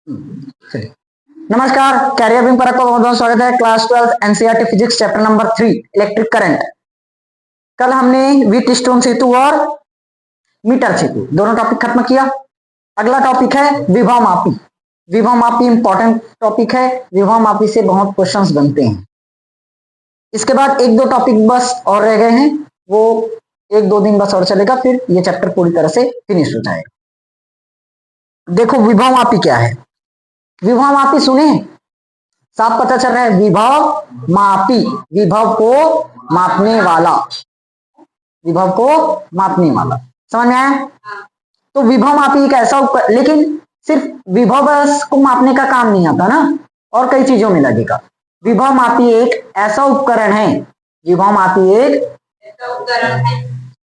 चलिए। नमस्कार, career Bing पर आपका बहुत बहुत स्वागत है। Class 12 NCERT physics chapter number 3 electric current. कल हमने व्हीट स्टोन सेतु और मीटर सेतु दोनों टॉपिक खत्म किया। अगला टॉपिक है विभव मापी। विभव मापी इंपॉर्टेंट टॉपिक है। विभव मापी से बहुत क्वेश्चंस बनते हैं। इसके बाद एक दो टॉपिक बस और रह गए हैं, वो एक दो दिन बस और चलेगा, फिर ये चैप्टर पूरी तरह से फिनिश हो जाएगा। देखो विभव मापी क्या है। विभव मापी सुने, साफ पता चल रहा है। विभव मापी, विभव को मापने वाला, विभव को मापने वाला। समझ में आया? तो विभव मापी एक ऐसा उपकरण, लेकिन सिर्फ विभव को मापने का काम नहीं आता ना, और कई चीजों में लगेगा। विभव मापी एक ऐसा उपकरण है, विभव मापी एक ऐसा उपकरण है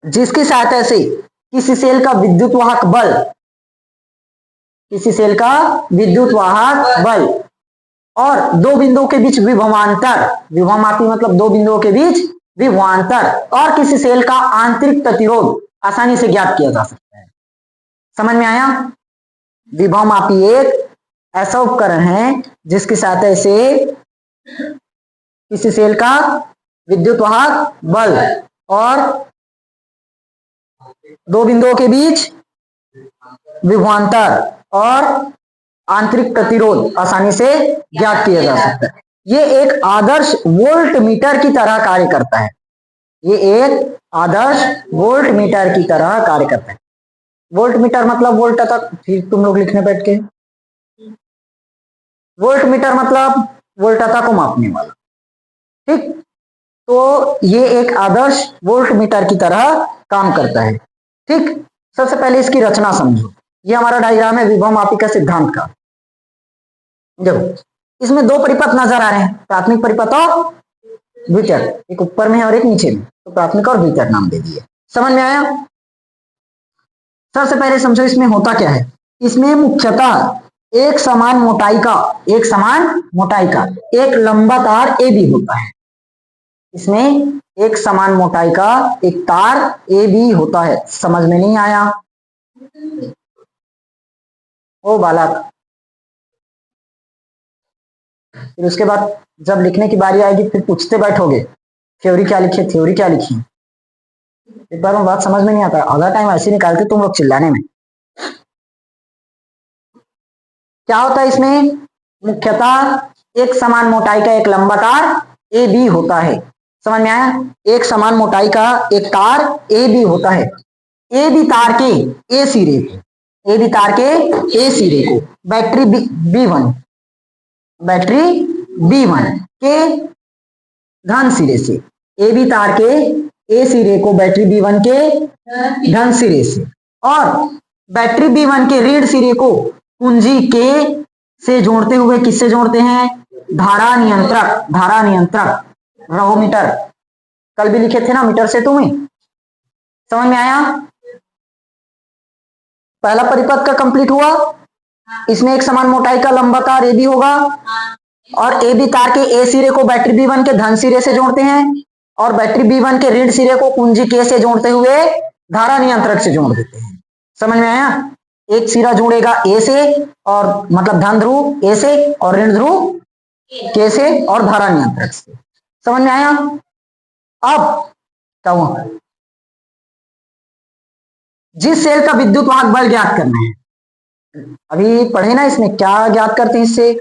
जिसकी सहायता से किसी सेल का विद्युत वाहक बल, किसी सेल का विद्युत वाहक बल और दो बिंदुओं के बीच विभवांतर, विभव मापी मतलब दो बिंदुओं के बीच विभवांतर और किसी सेल का आंतरिक प्रतिरोध आसानी से ज्ञात किया जा सकता है। समझ में आया? विभव मापी एक ऐसा उपकरण है जिसकी सहायता से किसी सेल का विद्युत वाहक बल और दो बिंदुओं के बीच विभवांतर और आंतरिक प्रतिरोध आसानी से ज्ञात किया जा सकता है। ये एक आदर्श वोल्ट मीटर की तरह कार्य करता है। ये एक आदर्श वोल्ट मीटर की तरह कार्य करता है। वोल्ट मीटर मतलब वोल्ट तक, फिर तुम लोग लिखने बैठ के, वोल्ट मीटर मतलब वोल्टता को मापने वाला। ठीक, तो ये एक आदर्श वोल्ट मीटर की तरह काम करता है। ठीक, सबसे पहले इसकी रचना समझो। ये हमारा डायग्राम है विभव मापी का सिद्धांत का। देखो, इसमें दो परिपथ नजर आ रहे हैं, प्राथमिक परिपथ और द्वितीयक। एक ऊपर में है और एक नीचे में, तो प्राथमिक और द्वितीयक नाम दे दिए। समझ में आया? सबसे पहले समझो इसमें होता क्या है। इसमें मुख्यतः एक समान मोटाई का, एक समान मोटाई का एक लंबा तार ए बी होता है। इसमें एक समान मोटाई का एक तार ए बी होता है। समझ में नहीं आया? ओ बालक, फिर उसके बाद जब लिखने की बारी आएगी फिर पूछते बैठोगे थ्योरी क्या लिखी, थ्योरी क्या लिखी। एक बार में बात समझ में नहीं आता, आधा टाइम ऐसे निकालते तुम लोग चिल्लाने में। क्या होता है इसमें? मुख्यतः एक समान मोटाई का एक लंबा तार ए बी होता है। समझ में आया? एक समान मोटाई का एक तार ए बी होता है। ए बी तार के ए सिरे को, ए बी तार के ए सिरे को बैटरी B1, बैटरी B1 के धन सिरे से, ए बी तार के ए सिरे को बैटरी B1 के धन सिरे से और बैटरी B1 के ऋण सिरे को कुंजी के से जोड़ते हुए किससे जोड़ते हैं? धारा नियंत्रक, धारा नियंत्रक रहो मीटर। कल भी लिखे थे ना मीटर से तुम्हें। समझ में आया? पहला परिपथ का कंप्लीट हुआ। इसमें एक समान मोटाई का लंबा तार ए बी होगा और ए बी तार के ए सिरे को बैटरी B1 के धन सिरे से जोड़ते हैं और बैटरी B1 के ऋण सिरे को कुंजी के से जोड़ते हुए धारा नियंत्रक से जोड़ देते हैं। समझ में आया? एक सिरा जुड़ेगा ए से और मतलब धन ध्रुव ए से और ऋण ध्रुव के से और धारा नियंत्रक से। समझ में आया? अब क्या हुआ? जिस सेल का विद्युत वाहक बल ज्ञात करना है, अभी पढ़े ना इसमें क्या ज्ञात करते हैं। इससे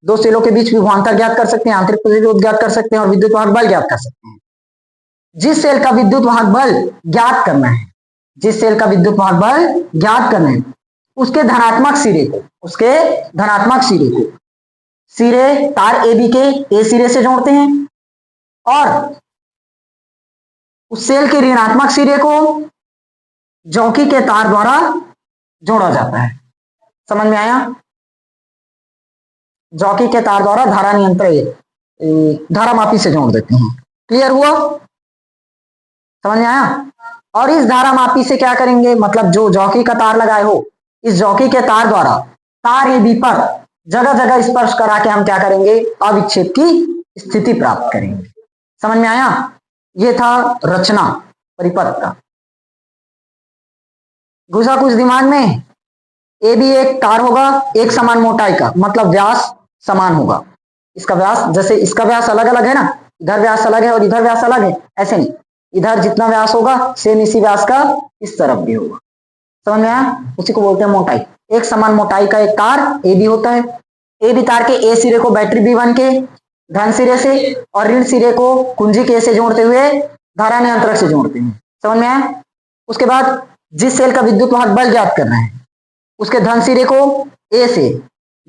दो सेलों के बीच विभवांतर ज्ञात कर सकते हैं, आंतरिक प्रतिरोध ज्ञात कर सकते हैं और विद्युत वाहक बल ज्ञात कर सकते हैं। जिस सेल का विद्युत वाहक बल ज्ञात करना है, जिस सेल का विद्युत वाहक बल ज्ञात करना है, उसके धनात्मक सिरे को, उसके धनात्मक सिरे को सिरे तार ए बी के ए सिरे से जोड़ते हैं और उस सेल के ऋणात्मक सिरे को जौकी के तार द्वारा जोड़ा जाता है। समझ में आया? जौकी के तार द्वारा धारा नियंत्रण धारा मापी से जोड़ देते हैं। क्लियर हुआ? समझ में आया? और इस धारा मापी से क्या करेंगे, मतलब जो जौकी का तार लगाए हो, इस जौकी के तार द्वारा तार ए बी पर जगह जगह स्पर्श करा के हम क्या करेंगे? अविक्षेप की स्थिति प्राप्त करेंगे। समझ में आया? ये था रचना परिपथ का। घुसा कुछ दिमाग में? ए बी एक तार होगा एक समान मोटाई का, मतलब व्यास समान होगा। इसका व्यास, जैसे इसका व्यास अलग अलग है ना, इधर व्यास अलग है और इधर व्यास अलग है, ऐसे नहीं, इधर जितना व्यास होगा सेम इसी व्यास का इस तरफ भी होगा। समझ में आया? उसी को बोलते हैं मोटाई। एक समान मोटाई का एक तार ए बी होता है। ए बी तार के ए सिरे को बैटरी B1 के धन सिरे से और ऋण सिरे को कुंजी के से जोड़ते हुए धारा नियंत्रक से जोड़ते हैं। समझ में आया? उसके बाद जिस सेल का विद्युत वाहक बल ज्ञात करना है उसके धन सिरे को ए से,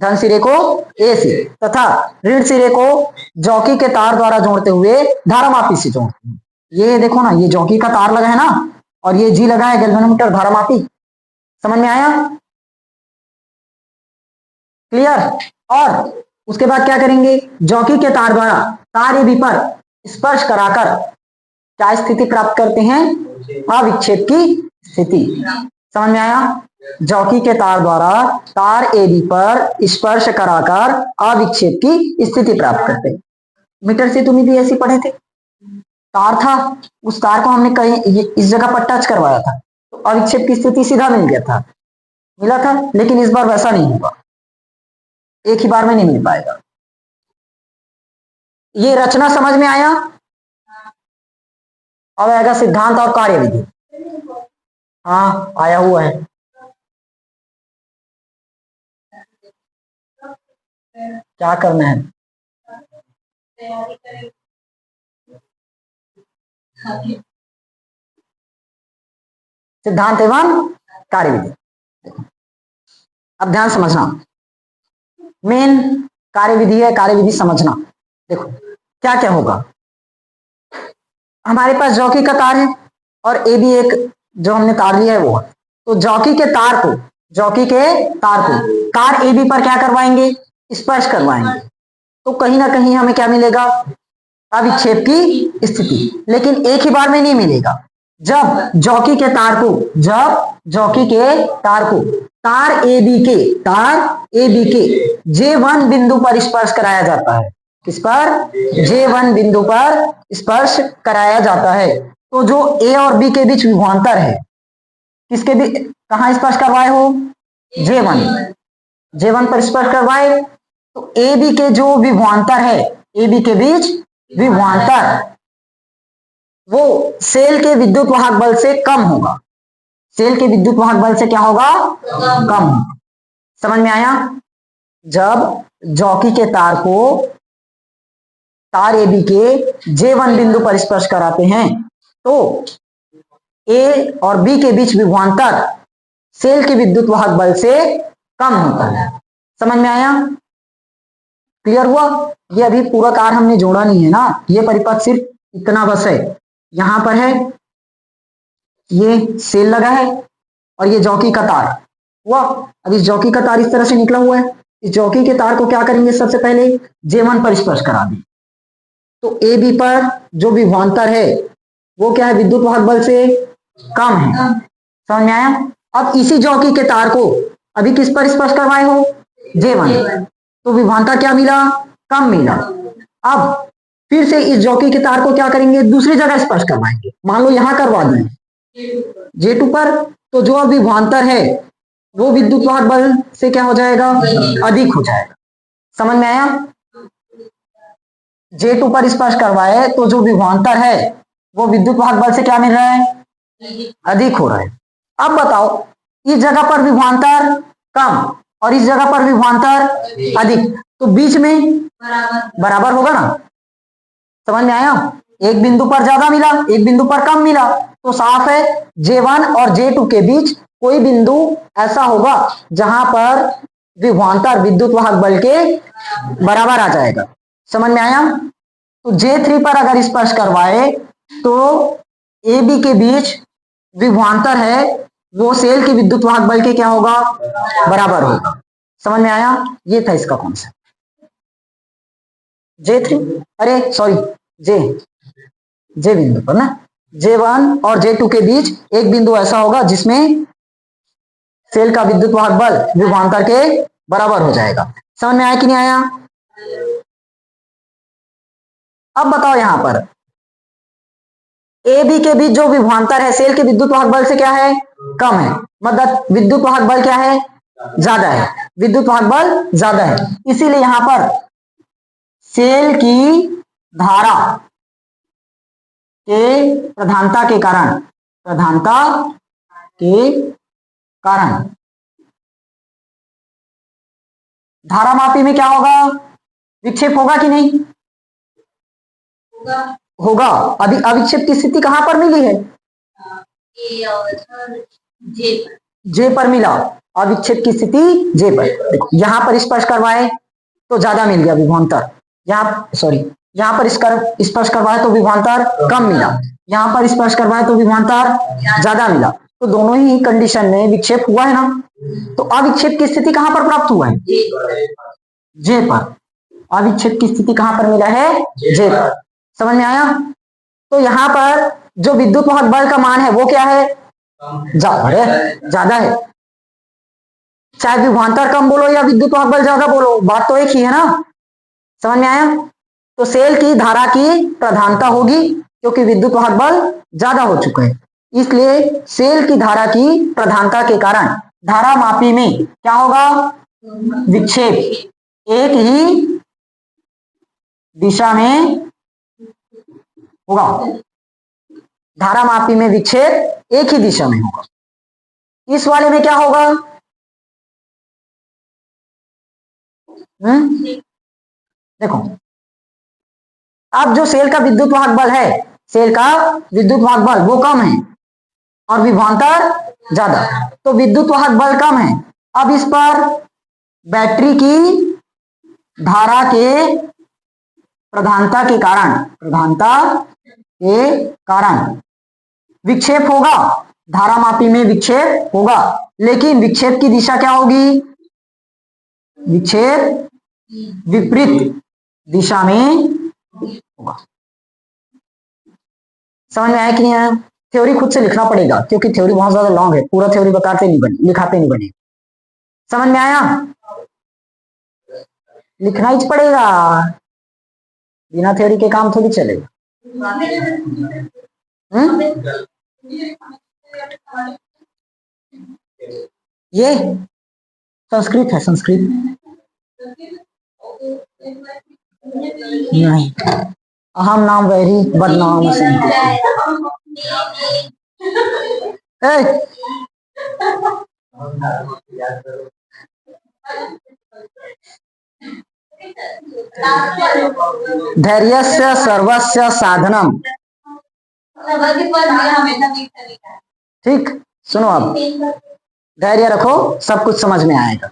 धन सिरे को ए से तथा ऋण सिरे को जॉकी के तार द्वारा जोड़ते हुए धारामापी से जोड़ते हैं। ये देखो ना, ये जॉकी का तार लगा है ना और ये जी लगा है गैल्वेनोमीटर धारामापी। समझ में आया? क्लियर? और उसके बाद क्या करेंगे, जॉकी के तार द्वारा तार ए बी पर स्पर्श कराकर क्या स्थिति प्राप्त करते हैं? अविक्षेप की स्थिति। समझ में आया? जॉकी के तार द्वारा तार ए बी पर स्पर्श कराकर अविक्षेप की स्थिति प्राप्त करते हैं। मीटर से तुम भी ऐसे पढ़े थे, तार था, उस तार को हमने कहीं इस जगह पर टच करवाया था तो अविक्षेप की स्थिति सीधा मिला था, लेकिन इस बार वैसा नहीं होगा, एक ही बार में नहीं मिल पाएगा। ये रचना समझ में आया? अब आएगा सिद्धांत और कार्यविधि। हाँ आया हुआ है। क्या करना है? सिद्धांत एवं कार्यविधि। अब ध्यान समझना, मेन कार्यविधि है, कार्यविधि समझना। देखो क्या क्या होगा, हमारे पास जॉकी का तार है और ए बी एक जो हमने तार लिया है वो है, तो जॉकी के तार को तार ए बी पर क्या करवाएंगे? स्पर्श करवाएंगे, तो कहीं ना कहीं हमें क्या मिलेगा? अविक्षेप की स्थिति। लेकिन एक ही बार में नहीं मिलेगा, जब जॉकी के तार को तार ए बी के J1 बिंदु पर स्पर्श कराया जाता है। किस पर? J1 बिंदु पर स्पर्श कराया जाता है। तो जो ए और बी के बीच विभवांतर है, किसके भी कहां स्पर्श करवाए हो? J1 पर स्पर्श करवाए, तो ए बी के जो विभवांतर है, ए बी के बीच विभवांतर, वो सेल के विद्युत वाहक बल से कम होगा। सेल के विद्युत वाहक बल से क्या होगा? कम होगा। समझ में आया? जब जॉकी के तार को तार ए बी के J1 बिंदु पर स्पर्श कराते हैं तो ए और बी के बीच विभवांतर सेल के विद्युत वाहक बल से कम होता है। समझ में आया? क्लियर हुआ? ये अभी पूरा कार हमने जोड़ा नहीं है ना, ये परिपथ सिर्फ इतना बस है। यहां पर है, ये सेल लगा है और ये जॉकी का तार हुआ। अब इस जॉकी का तार इस तरह से निकला हुआ है, इस जॉकी के तार को क्या करेंगे? सबसे पहले J1 पर स्पर्श करा दें, तो ए बी पर जो विभवांतर है वो क्या है? विद्युत वाहक बल से कम है। समझ में आया? अब इसी जॉकी के तार को अभी किस पर स्पर्श करवाए हो? J1, तो विभवांतर क्या मिला? कम मिला। अब फिर से इस जॉकी के तार को क्या करेंगे? दूसरी जगह स्पर्श करवाएंगे। मान लो यहां करवा दिए J2 पर, तो जो विभवांतर है वो विद्युत वाहक बल से क्या हो जाएगा? अधिक हो जाएगा। समझ में आया? J2 पर स्पर्श करवाए तो जो विभवांतर है वो विद्युत वाहक बल से क्या मिल रहा है? अधिक हो रहा है। अब बताओ, इस जगह पर विभवांतर कम और इस जगह पर विभवांतर अधिक, तो बीच में बराबर होगा ना। समझ में आया? एक बिंदु पर ज्यादा मिला, एक बिंदु पर कम मिला, तो साफ है J1 और J2 के बीच कोई बिंदु ऐसा होगा जहां पर विभवांतर विद्युत वाहक बल के बराबर आ जाएगा। समझ में आया? तो J3 पर अगर स्पर्श करवाए तो ए बी के बीच विभवांतर है वो सेल के विद्युत वाहक बल के क्या होगा? बराबर होगा। समझ में आया? ये था इसका कॉन्सेप्ट। J3, अरे सॉरी, जे बिंदु पर ना, J1 और J2 के बीच एक बिंदु ऐसा होगा जिसमें सेल का विद्युत वाहक बल विभवांतर के बराबर हो जाएगा। समझ में आया कि नहीं आया? अब बताओ, यहां पर ए बी के बीच जो विभवांतर है सेल के विद्युत वाहक बल से क्या है? कम है, मतलब विद्युत वाहक बल क्या है? ज्यादा है, विद्युत वाहक बल ज्यादा है, इसीलिए यहां पर सेल की धारा के प्रधानता के कारण धारामापी में क्या होगा, विक्षेप होगा कि नहीं होगा। अभी अविक्षेप की स्थिति कहां पर मिली है, जे पर मिला, अविक्षेप की स्थिति जे पर। देखो यहां पर स्पर्श करवाए तो ज्यादा मिल गया विभवांतर, यहाँ पर स्पर्श करवाए तो विभवांतर कम मिला, यहाँ पर स्पर्श करवाए तो विभवांतर ज्यादा मिला, तो दोनों ही कंडीशन में विक्षेप हुआ है ना। तो अविक्षेप की स्थिति कहां पर प्राप्त हुआ है, जे पर। अविक्षेप की स्थिति कहां पर मिला है, जे पर। समझ में आया। तो यहाँ पर जो विद्युत वाहक बल का मान है वो क्या है, ज्यादा है। चाहे विभवांतर कम बोलो या विद्युत वाहक बल ज्यादा बोलो, बात तो एक ही है ना। समझ में आया। तो सेल की धारा की प्रधानता होगी क्योंकि विद्युत वाहक बल ज्यादा हो चुका है, इसलिए सेल की धारा की प्रधानता के कारण धारामापी में क्या होगा, विक्षेप एक ही दिशा में होगा। धारामापी में विक्षेप एक ही दिशा में होगा। इस वाले में क्या होगा, देखो अब जो सेल का विद्युत वाहक बल है, सेल का विद्युत वाहक बल वो कम है और विभवांतर ज्यादा, तो विद्युत वाहक बल कम है। अब इस पर बैटरी की धारा के प्रधानता के कारण विक्षेप होगा, धारामापी में विक्षेप होगा, लेकिन विक्षेप की दिशा क्या होगी, विक्षेप विपरीत दिशा में होगा। समझ में आया कि नहीं आया। थ्योरी खुद से लिखना पड़ेगा क्योंकि थ्योरी बहुत ज्यादा लॉन्ग है, पूरा थ्योरी बताते नहीं बने, लिखाते नहीं बने। समझ में आया, लिखना ही पड़ेगा, बिना थ्योरी के काम थोड़ी चलेगा। ये संस्कृत है, संस्कृत नहीं, अहम नाम वैरी बदनाम से। धैर्यस्य सर्वस्य साधनम। ठीक, सुनो अब धैर्य रखो, सब कुछ समझ में आएगा।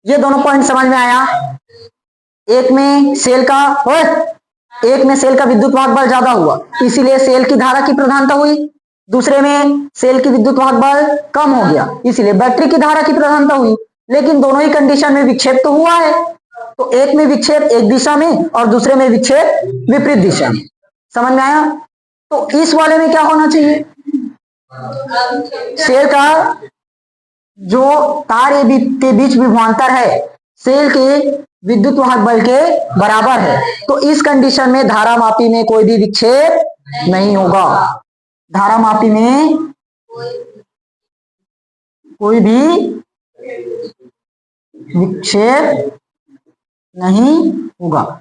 ये दोनों पॉइंट समझ में आया। एक में सेल का विद्युत वाहक बल ज्यादा हुआ, इसीलिए सेल की धारा की प्रधानता हुई। दूसरे में सेल की विद्युत वाहक बल कम हो गया, इसीलिए बैटरी की धारा की प्रधानता हुई। लेकिन दोनों ही कंडीशन में विक्षेप तो हुआ है, तो एक में विक्षेप एक दिशा में और दूसरे में विक्षेप विपरीत दिशा में। समझ में आया। तो इस वाले में क्या होना चाहिए, सेल का जो तार के बीच विभवांतर है सेल के विद्युत वाहक बल के बराबर है, तो इस कंडीशन में धारामापी में कोई भी विक्षेप नहीं होगा। धारामापी में कोई भी विक्षेप नहीं होगा।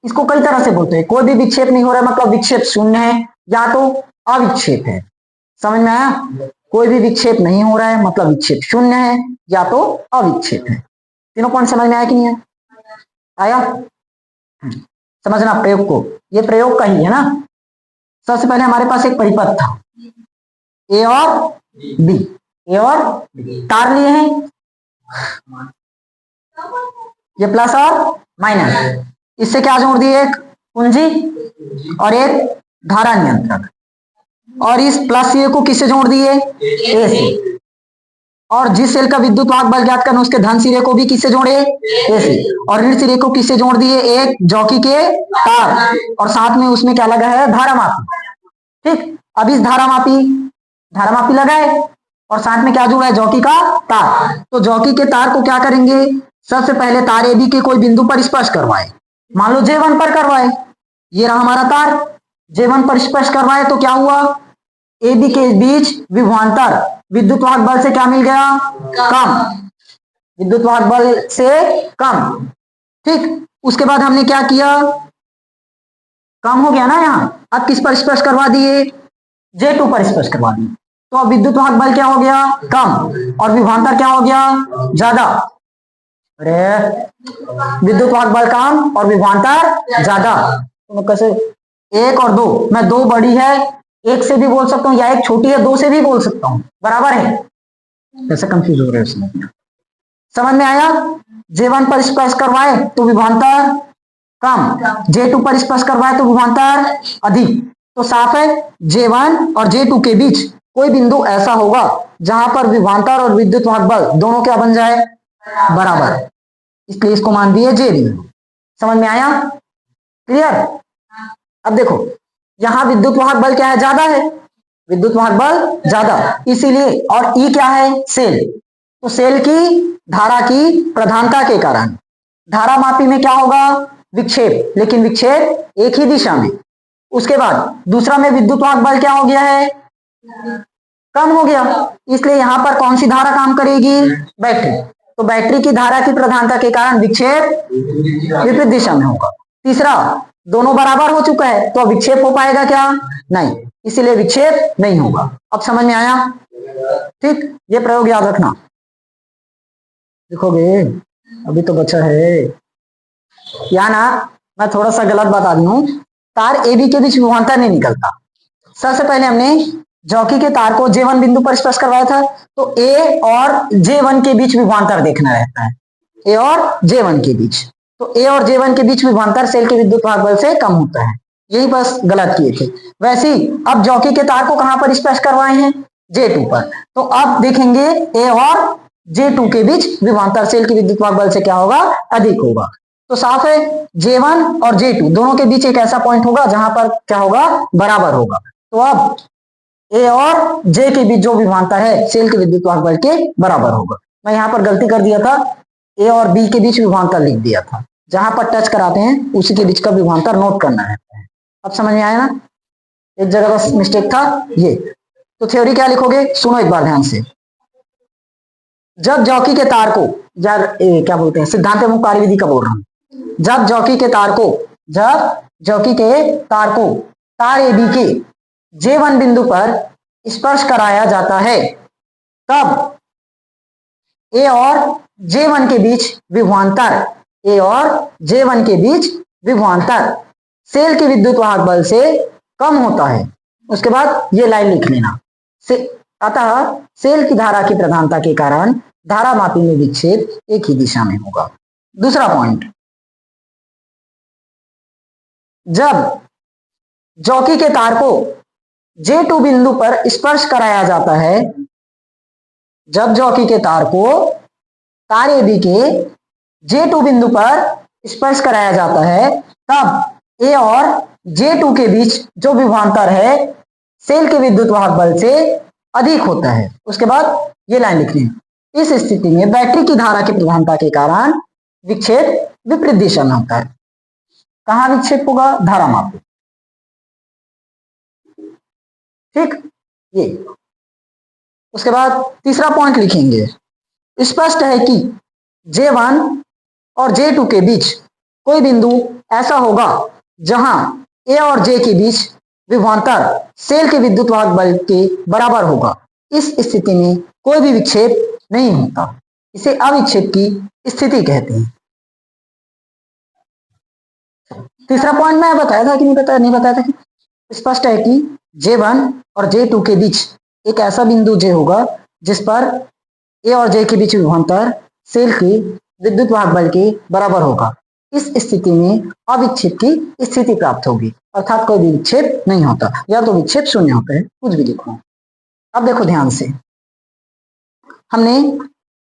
इसको कई तरह से बोलते हैं, कोई भी विक्षेप नहीं हो रहा मतलब विक्षेप शून्य है या तो अविक्षेप है। समझ में आया। कोई भी विक्षेप नहीं हो रहा है मतलब विक्षेप शून्य है या तो अविक्षेप है। तीनों पॉइंट समझ में आया कि नहीं आया। समझना प्रयोग को, ये प्रयोग का ही है ना। सबसे पहले हमारे पास एक परिपथ था ए और बी, तार लिए हैं, ये प्लस और माइनस, इससे क्या जोड़ दिए, एक कुंजी और एक धारा नियंत्रक, और इस प्लस ये को किससे जोड़ दिए, ए से। और जिस सेल का विद्युत वाहक बल ज्ञात करना उसके धन सिरे को भी किससे जोड़े, ए से, और ऋण सिरे को किससे जोड़ दिए, एक जॉकी के तार, और साथ में उसमें क्या लगा है, धारामापी। ठीक, अब इस धारामापी लगा है और साथ में क्या जुड़ा है, जॉकी का तार। तो जॉकी के तार को क्या करेंगे, सबसे पहले तार AB के कोई बिंदु पर स्पर्श करवाए, मान लो J1 पर करवाए, ये रहा हमारा तार, J1 पर स्पर्श करवाए तो क्या हुआ, AB के बीच विभवांतर विद्युत वाहक बल से क्या मिल गया, कम। विद्युत वाहक बल से कम। ठीक, उसके बाद हमने क्या किया, कम हो गया ना यहाँ, अब किस पर स्पर्श करवा दिए, J2 पर स्पर्श करवा दिए, तो अब विद्युत वाहक बल क्या हो गया, कम, और विभवांतर क्या हो गया, ज्यादा। अरे विद्युत वाहक बल कम और विभवांतर ज्यादा, तो कैसे, एक और दो, मैं दो बड़ी है एक से भी बोल सकता हूँ, या एक छोटी है दो से भी बोल सकता हूँ, बराबर है। कैसे कंफ्यूज हो रहे हैं उसमें, समझ में आया। J1 पर स्पर्श करवाए तो विभवांतर कम, J2 पर स्पर्श करवाए तो विभवांतर अधिक। तो साफ है J1 और J2 के बीच कोई बिंदु ऐसा होगा जहां पर विभवांतर और विद्युत वाहक बल दोनों क्या बन जाए, बराबर, इसलिए इसको मान दिए J बिंदु। समझ में आया, क्लियर। अब देखो यहां विद्युत वाहक बल क्या है, ज्यादा है, विद्युत वाहक बल ज्यादा, इसीलिए, और E क्या है, सेल, तो सेल की धारा की प्रधानता के कारण धारा मापी में क्या होगा, विक्षेप, लेकिन विक्षेप एक ही दिशा में। उसके बाद दूसरा में विद्युत वाहक बल क्या हो गया है, कम हो गया, इसलिए यहां पर कौन सी धारा काम करेगी, बैटरी, तो बैटरी की धारा की प्रधानता के कारण विक्षेप विपरीत दिशा में होगा। तीसरा, दोनों बराबर हो चुका है तो विक्षेप हो पाएगा क्या, नहीं, इसीलिए विक्षेप नहीं होगा। अब समझ में आया, ठीक, ये प्रयोग याद रखना। देखोगे अभी तो बचा है, या ना मैं थोड़ा सा गलत बता दी हूं, तार ए बी के बीच विभवांतर नहीं निकलता। सबसे पहले हमने जॉकी के तार को J1 बिंदु पर स्पर्श करवाया था, तो A और J1 के बीच विभवांतर देखना रहता है, A और J1 के बीच, तो A और J1 के बीच विभवांतर सेल के विद्युत वाहक बल से कम होता है, यही बस गलत किए थे। वैसे ही अब जॉकी के तार को कहां पर स्पर्श करवाए हैं, J2 पर, तो अब देखेंगे A और J2 के बीच विभवांतर सेल के विद्युत वाहक बल से क्या होगा, अधिक होगा। तो साफ है J1 और J2 दोनों के बीच एक ऐसा पॉइंट होगा जहां पर क्या होगा, बराबर होगा। तो अब A और J के बीच जो विभवांतर है सेल के विद्युत वाहक बल के बराबर होगा। मैं यहाँ पर गलती कर दिया था, A और B के बीच विभवांतर लिख दिया था, जहां पर टच कराते हैं उसी के बीच का विभवांतर नोट करना रहता है। अब समझ में आया ना, एक जगह बस मिस्टेक था ये। तो थ्योरी क्या लिखोगे, सुनो एक बार ध्यान से। जब जॉकी के तार को, यार क्या बोलते हैं, सिद्धांत एवं कार्यविधि का बोल रहा हूं, जब जॉकी के तार को तार ए बी के J1 बिंदु पर स्पर्श कराया जाता है, तब A और J1 के बीच विभवांतर, A और J1 के बीच विभवांतर सेल के विद्युत वाहक बल से कम होता है। उसके बाद ये लाइन लिख लेना, अतः सेल की धारा की प्रधानता के कारण धारा मापी में विक्षेप एक ही दिशा में होगा। दूसरा पॉइंट, जब जॉकी के तार को J2 बिंदु पर स्पर्श कराया जाता है, जब जॉकी के तार को तार AB के J2 बिंदु पर स्पर्श कराया जाता है, तब A और J2 के बीच जो विभवांतर है सेल के विद्युत वाहक बल से अधिक होता है। उसके बाद ये लाइन लिखनी है, इस स्थिति में बैटरी की धारा की प्रधानता के कारण विक्षेप विपरीत दिशा में होता है। कहां विक्षेप होगा, धारा मापी, ठीक, ये। उसके बाद तीसरा पॉइंट लिखेंगे, स्पष्ट है कि J1 और J2 के बीच कोई बिंदु ऐसा होगा जहां A और J के बीच विभवांतर सेल के विद्युत वाहक बल के बराबर होगा। इस स्थिति में कोई भी विक्षेप नहीं होता, इसे अविक्षेप की स्थिति कहते हैं। तीसरा पॉइंट मैं बताया था कि नहीं बताया था कि स्पष्ट है कि J1 और J2 के बीच एक ऐसा बिंदु J होगा जिस पर A और J के बीच विभवांतर सेल के विद्युत वाहक बल के बराबर होगा। इस स्थिति में अविक्षेप की स्थिति प्राप्त होगी, अर्थात कोई भी विक्षेप नहीं होता, या तो विक्षेप शून्य होता है, कुछ भी लिखो। अब देखो ध्यान से, हमने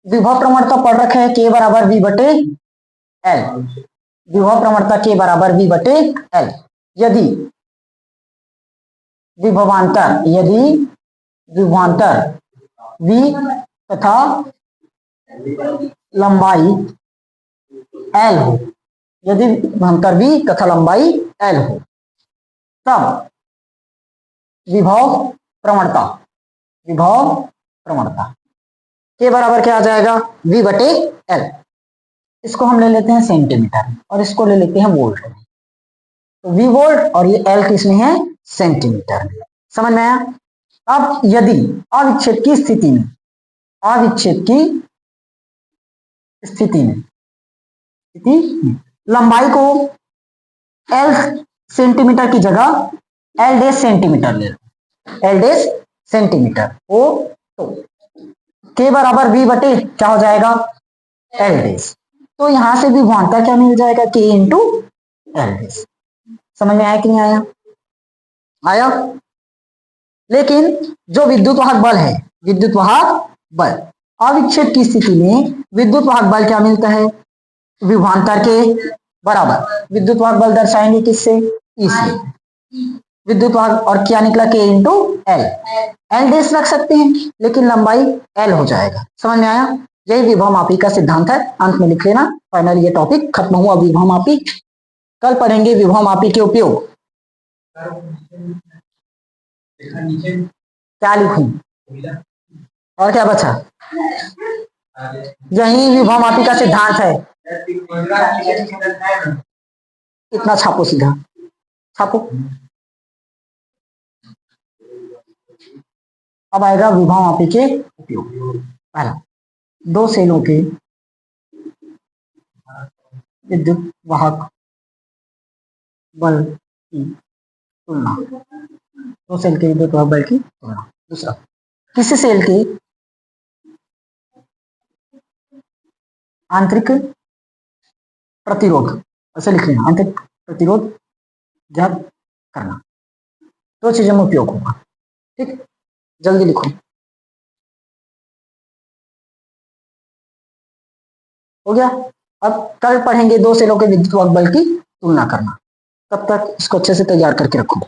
विभव प्रवणता पढ़ रखे है K बराबर V बटे L, विभव प्रवणता K बराबर V बटे L। यदि विभवांतर V तथा लंबाई L हो, यदि विभवांतर V तथा लंबाई L हो, तब विभव प्रवणता के बराबर क्या आ जाएगा, V बटे L। इसको हम ले लेते हैं सेंटीमीटर और इसको ले लेते हैं वोल्ट में। तो V वोल्ट और ये L किसमें है, सेंटीमीटर में। समझ में आया। अब यदि अविच्छेद की स्थिति में, अविच्छेद की स्थिति में लंबाई को L सेंटीमीटर की जगह L डैश सेंटीमीटर ले लो, L डैश सेंटीमीटर हो तो K बराबर V बटे क्या हो जाएगा, L डैश। तो यहां से भी भांता क्या मिल जाएगा, K इंटू L डैश। समझ में आया कि नहीं आया, आया। लेकिन जो विद्युत वाहक बल है, विद्युत वाहक बल, अविच्छेद की स्थिति में विद्युत वाहक बल क्या मिलता है, विभवांतर के बराबर। विद्युत वाहक बल दर्शाएंगे किससे, ई से। विद्युत वाहक और क्या निकला, के इंटू एल। एल डैश रख सकते हैं लेकिन लंबाई एल हो जाएगा। समझ में आया। यही विभव मापी का सिद्धांत है, अंत में लिख लेना। फाइनल ये टॉपिक खत्म हुआ विभव मापी। कल पढ़ेंगे विभव मापी के उपयोग। क्या लिखूं और क्या बचा, यही विभव मापी का सिद्धांत है। इतना छापो, सीधा छापो। अब आएगा विभव मापी के उपयोग। पहला, दो सेलों के विद्युत वाहक बल की तुलना, दो सेल के विद्युत वाहक बल की तुलना। दूसरा, किसी सेल के आंतरिक प्रतिरोध, ऐसे लिख लेना, आंतरिक प्रतिरोध ज्ञात करना। दो चीजों में उपयोग होगा। ठीक, जल्दी लिखो। हो गया। अब कल पढ़ेंगे दो सेलों के विद्युत वाहक बल की तुलना करना। तब तक इसको अच्छे से तैयार करके रखो।